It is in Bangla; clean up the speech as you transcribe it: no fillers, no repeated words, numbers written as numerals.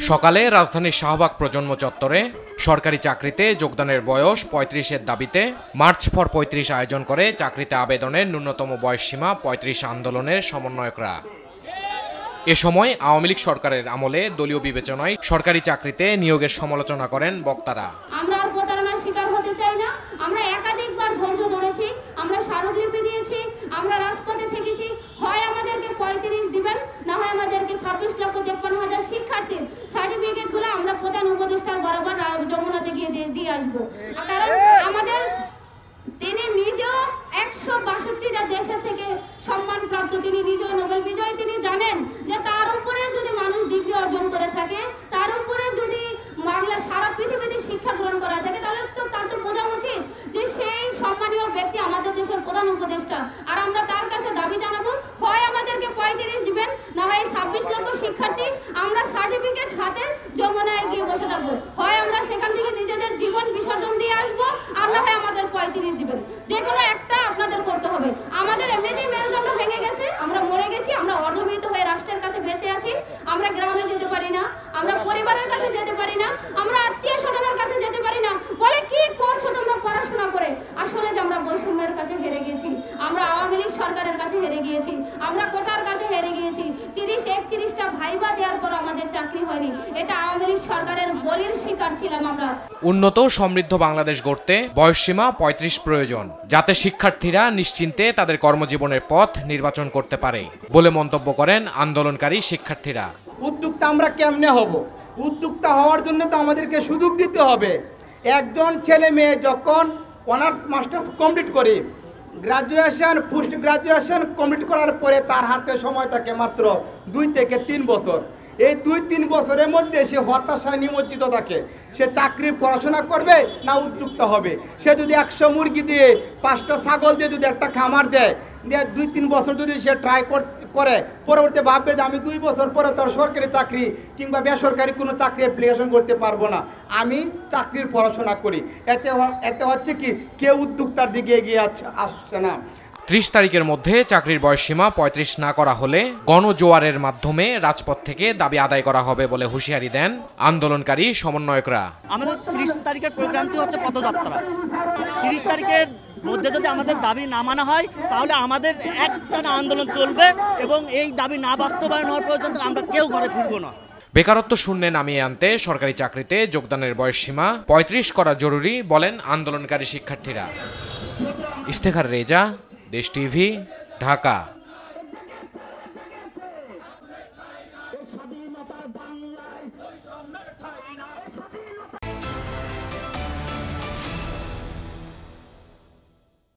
সকালে রাজধানীর শাহবাগ প্রজন্ম চত্বরে সরকারি চাকরিতে যোগদানের বয়স ৩৫-এর দাবিতে মার্চ ফর ৩৫ আয়োজন করে চাকরিতে আবেদনের ন্যূনতম বয়সসীমা ৩৫ আন্দোলনের সমন্বয়করা। এ সময় আওয়ামী লীগ সরকারের আমলে দলীয় বিবেচনায় সরকারি চাকরিতে নিয়োগের সমালোচনা করেন বক্তারা। আমরা আর প্রতারণার শিকার হতে চাই না। আমরা একাধিকবার ধৈর্য ধরেছি, আমরা স্মারকলিপি দিয়েছি, আমরা রাজপথে থেকেছি। হয় আমাদেরকে ৩৫ দিবেন, না হয় আমাদেরকে ২৬,৫৩,০০০ শিক্ষার্থীর সার্টিফিকেটগুলো আমরা প্রধান উপদেষ্টার বরাবর যমুনাতে গিয়ে দিয়ে আসবো। কারণ আমাদের তিনি নিজেও ১৬২টা দেশের থেকে সম্মানপ্রাপ্ত, তিনি নিজেও নোবেল বিজয়ী। তিনি জানেন যে তার উপরে যদি মানুষ ডিগ্রি অর্জন করে থাকে, তার উপরে যদি বাংলা সারা পৃথিবীতে শিক্ষা গ্রহণ করা থাকে, তাহলে তো তার তো বোঝা উচিত যে সেই সম্মানীয় ব্যক্তি আমাদের দেশের প্রধান উপদেষ্টা। আর আমরা তার কাছে দাবি জানাবো, হয় আমাদেরকে ৩৫ দিবেন, না হয় ২৬ লক্ষ শিক্ষার্থী আমরা সার্টিফিকেট হাতে যমুনায় গিয়ে বসে থাকবো। হয় আমরা সেখান থেকে নিজেদের জীবন বিসর্জন দিয়ে আসবো, আর না হয় আমাদের ৩৫ দিবেন। যে কোনো একটা আপনাদের করতে হবে। আমাদের এমনিতেই মেরুদণ্ড ভেঙে গেছে, আমরা মরে গেছি, আমরা অর্ধমৃত হয়ে রাষ্ট্রের কাছে বেঁচে আছি। আমরা গ্রামে যেতে পারি না, আমরা পরিবারের কাছে যেতে পারি না, আমরা আত্মীয় স্বজনের কাছে যেতে পারি না। বলে কি করছো তোমরা পড়াশোনা করে? আসলে যে আমরা বৈষম্যের কাছে হেরে গেছি, আমরা আওয়ামী লীগ সরকারের কাছে হেরে গিয়েছি, আমরা কোটার কাছে হেরে গিয়েছি। ৩০-৩১টা ভাইবা দেওয়ার পর আমাদের চাকরি হয়নি। এটা আওয়ামী লীগ সরকারের বলির শিকার ছিলাম আমরা। উন্নত সমৃদ্ধ বাংলাদেশ গড়তে বয়সসীমা ৩৫ প্রয়োজন, যাতে শিক্ষার্থীরা নিশ্চিন্তে তাদের কর্মজীবনের পথ নির্বাচন করতে পারে বলে মন্তব্য করেন আন্দোলনকারী শিক্ষার্থীরা। উদ্যোক্তা আমরা কেমনে হব? উদ্যোক্তা হওয়ার জন্য তো আমাদেরকে সুযোগ দিতে হবে। একজন ছেলে মেয়ে যখন অনার্স মাস্টার্স কমপ্লিট করে গ্রাজুয়েশন পোস্ট গ্রাজুয়েশন কমপ্লিট করার পরে তার হাতে সময় থাকে মাত্র ২ থেকে ৩ বছর। এই ২-৩ বছরের মধ্যে সে হতাশায় নিমজ্জিত থাকে। সে চাকরি পড়াশোনা করবে না উদ্যোক্তা হবে? সে যদি ১০০ মুরগি দিয়ে ৫টা ছাগল দিয়ে যদি একটা খামার দেয়, ২-৩ বছর যদি সে ট্রাই করে, পরবর্তী ভাববে যে আমি 2 বছর পরে তার সরকারি চাকরি কিংবা বেসরকারি কোনো চাকরি অ্যাপ্লিকেশন করতে পারবো না, আমি চাকরির পড়াশোনা করি। এতে হচ্ছে কি, কেউ উদ্যোক্তার দিকে এগিয়ে আসছে না। ৩০ তারিখের মধ্যে চাকরির বয়সসীমা ৩৫ না করা হলে গণজোয়ারের মাধ্যমে রাজপথ থেকে দাবি আদায় করা হবে বলে হুঁশিয়ারি দেন আন্দোলনকারী সমন্বয়করা। আমাদের ৩০ তারিখের প্রোগ্রামটি হচ্ছে পদযাত্রা। ৩০ তারিখের মধ্যে যদি আমাদের দাবি না মানা হয়, তাহলে আমাদের একটানা আন্দোলন চলবে এবং এই দাবি না বাস্তবায়ন হওয়ার পর্যন্ত আমরা কেউ ঘরে ফিরবো না। বেকারত্ব শূন্যে নামিয়ে আনতে সরকারি চাকরিতে যোগদানের বয়সসীমা ৩৫ করা জরুরি বলেন আন্দোলনকারী শিক্ষার্থীরা। ইফতেখার রেজা, দেশ টিভি, ঢাকা।